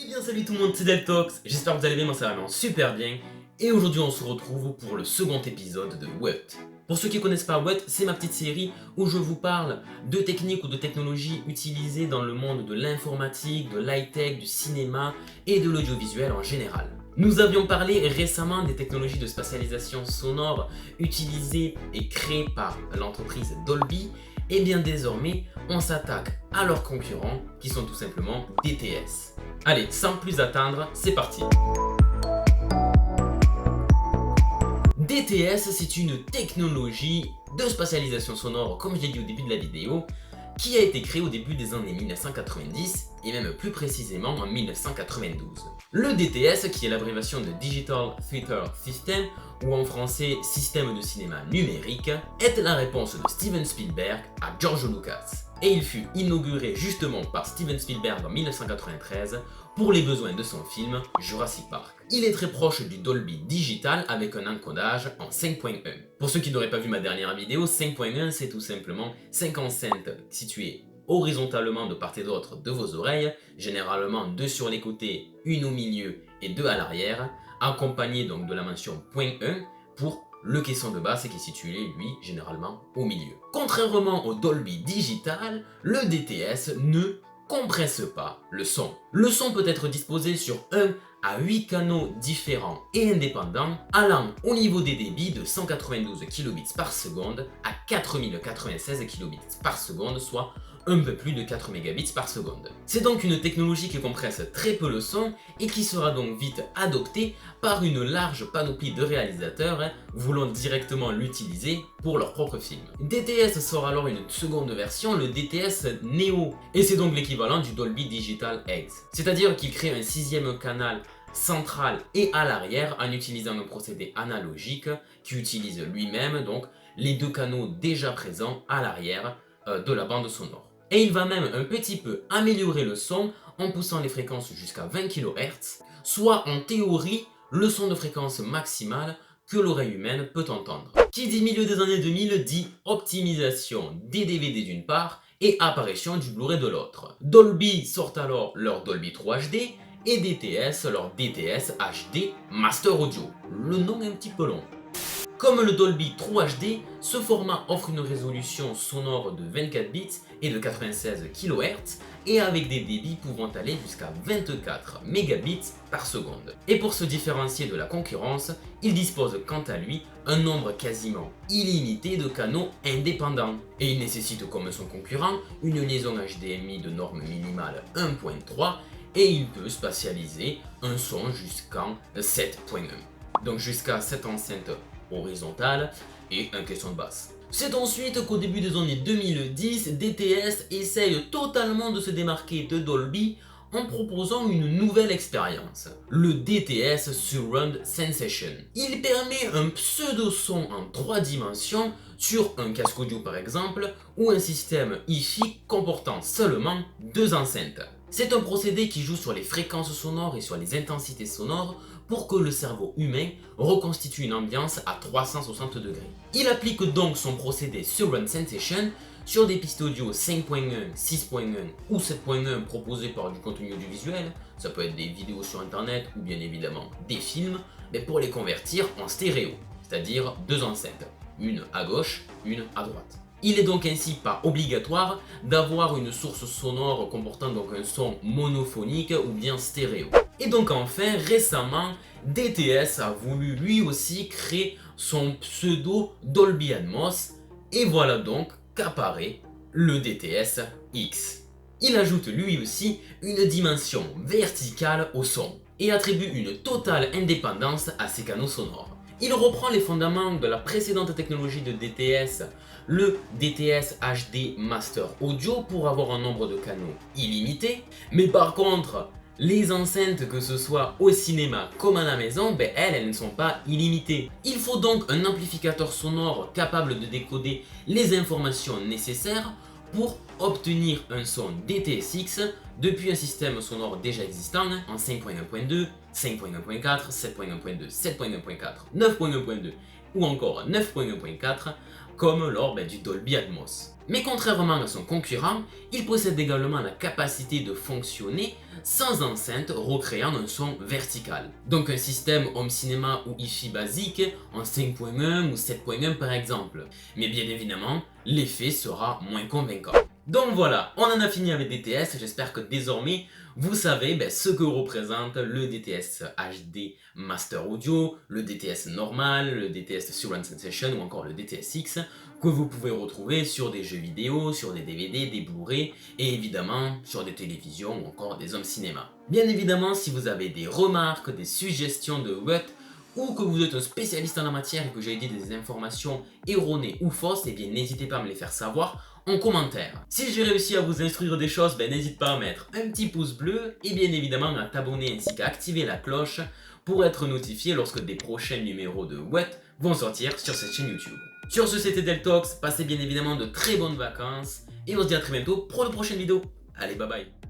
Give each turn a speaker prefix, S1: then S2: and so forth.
S1: Eh bien salut tout le monde, c'est Deltox, j'espère que vous allez bien, moi ça va vraiment super bien. Et aujourd'hui on se retrouve pour le second épisode de What. Pour ceux qui ne connaissent pas What, c'est ma petite série où je vous parle de techniques ou de technologies utilisées dans le monde de l'informatique, de l'high-tech, du cinéma et de l'audiovisuel en général. Nous avions parlé récemment des technologies de spatialisation sonore utilisées et créées par l'entreprise Dolby. Et bien désormais, on s'attaque à leurs concurrents qui sont tout simplement DTS. Allez, sans plus attendre, c'est parti. DTS, c'est une technologie de spatialisation sonore, comme je l'ai dit au début de la vidéo, qui a été créée au début des années 1990 et même plus précisément en 1992. Le DTS, qui est l'abréviation de Digital Theater System, ou en français Système de cinéma numérique, est la réponse de Steven Spielberg à George Lucas. Et il fut inauguré justement par Steven Spielberg en 1993 pour les besoins de son film Jurassic Park. Il est très proche du Dolby Digital avec un encodage en 5.1. Pour ceux qui n'auraient pas vu ma dernière vidéo, 5.1 c'est tout simplement 5 enceintes situées horizontalement de part et d'autre de vos oreilles, généralement 2 sur les côtés, 1 au milieu et 2 à l'arrière, accompagnées donc de la mention .1 pour le caisson de basse qui est situé, lui, généralement au milieu. Contrairement au Dolby Digital, le DTS ne compresse pas le son. Le son peut être disposé sur 1 à 8 canaux différents et indépendants, allant au niveau des débits de 192 kbps par seconde à 4096 kbps par seconde, soit un peu plus de 4 mégabits par seconde. C'est donc une technologie qui compresse très peu le son et qui sera donc vite adoptée par une large panoplie de réalisateurs voulant directement l'utiliser pour leur propre film. DTS sort alors une seconde version, le DTS Neo, et c'est donc l'équivalent du Dolby Digital X. C'est-à-dire qu'il crée un 6e canal central et à l'arrière en utilisant un procédé analogique qui utilise lui-même donc les 2 canaux déjà présents à l'arrière de la bande sonore. Et il va même un petit peu améliorer le son en poussant les fréquences jusqu'à 20 kHz, soit en théorie le son de fréquence maximale que l'oreille humaine peut entendre. Qui dit milieu des années 2000 dit optimisation des DVD d'une part et apparition du Blu-ray de l'autre. Dolby sort alors leur Dolby 3 HD et DTS leur DTS HD Master Audio. Le nom est un petit peu long. Comme le Dolby 3 HD, ce format offre une résolution sonore de 24 bits et de 96 kHz et avec des débits pouvant aller jusqu'à 24 mégabits par seconde. Et pour se différencier de la concurrence, il dispose quant à lui un nombre quasiment illimité de canaux indépendants. Et il nécessite comme son concurrent une liaison HDMI de norme minimale 1.3 et il peut spatialiser un son jusqu'en 7.1. Donc jusqu'à 7 enceintes horizontale et un caisson de basse. C'est ensuite qu'au début des années 2010, DTS essaye totalement de se démarquer de Dolby en proposant une nouvelle expérience, le DTS Surround Sensation. Il permet un pseudo-son en 3 dimensions sur un casque audio par exemple, ou un système hi-fi comportant seulement 2 enceintes. C'est un procédé qui joue sur les fréquences sonores et sur les intensités sonores pour que le cerveau humain reconstitue une ambiance à 360 degrés. Il applique donc son procédé Surround Sensation sur des pistes audio 5.1, 6.1 ou 7.1 proposées par du contenu audiovisuel, ça peut être des vidéos sur internet ou bien évidemment des films, mais pour les convertir en stéréo, c'est-à-dire 2 enceintes, une à gauche, une à droite. Il est donc ainsi pas obligatoire d'avoir une source sonore comportant donc un son monophonique ou bien stéréo. Et donc enfin, récemment, DTS a voulu lui aussi créer son pseudo Dolby Atmos et voilà donc qu'apparaît le DTS X. Il ajoute lui aussi une dimension verticale au son et attribue une totale indépendance à ses canaux sonores. Il reprend les fondements de la précédente technologie de DTS, le DTS HD Master Audio, pour avoir un nombre de canaux illimité, mais par contre, les enceintes, que ce soit au cinéma comme à la maison, elles ne sont pas illimitées. Il faut donc un amplificateur sonore capable de décoder les informations nécessaires pour obtenir un son DTS:X depuis un système sonore déjà existant en 5.1.2, 5.1.4, 7.1.2, 7.1.4, 9.1.2 ou encore 9.1.4 comme lors du Dolby Atmos. Mais contrairement à son concurrent, il possède également la capacité de fonctionner sans enceinte, recréant un son vertical. Donc un système home cinéma ou hi-fi basique en 5.1 ou 7.1 par exemple. Mais bien évidemment, l'effet sera moins convaincant. Donc voilà, on en a fini avec DTS, j'espère que désormais vous savez ce que représente le DTS HD Master Audio, le DTS normal, le DTS Surround Sensation ou encore le DTS-X que vous pouvez retrouver sur des jeux vidéo, sur des DVD, des Blu-ray et évidemment sur des télévisions ou encore des home cinéma. Bien évidemment, si vous avez des remarques, des suggestions de what ou que vous êtes un spécialiste en la matière et que j'ai dit des informations erronées ou fausses, eh bien n'hésitez pas à me les faire savoir en commentaire. Si j'ai réussi à vous instruire des choses, n'hésite pas à mettre un petit pouce bleu et bien évidemment à t'abonner ainsi qu'à activer la cloche pour être notifié lorsque des prochains numéros de What vont sortir sur cette chaîne YouTube. Sur ce, c'était Deltox, passez bien évidemment de très bonnes vacances et on se dit à très bientôt pour une prochaine vidéo. Allez, bye bye.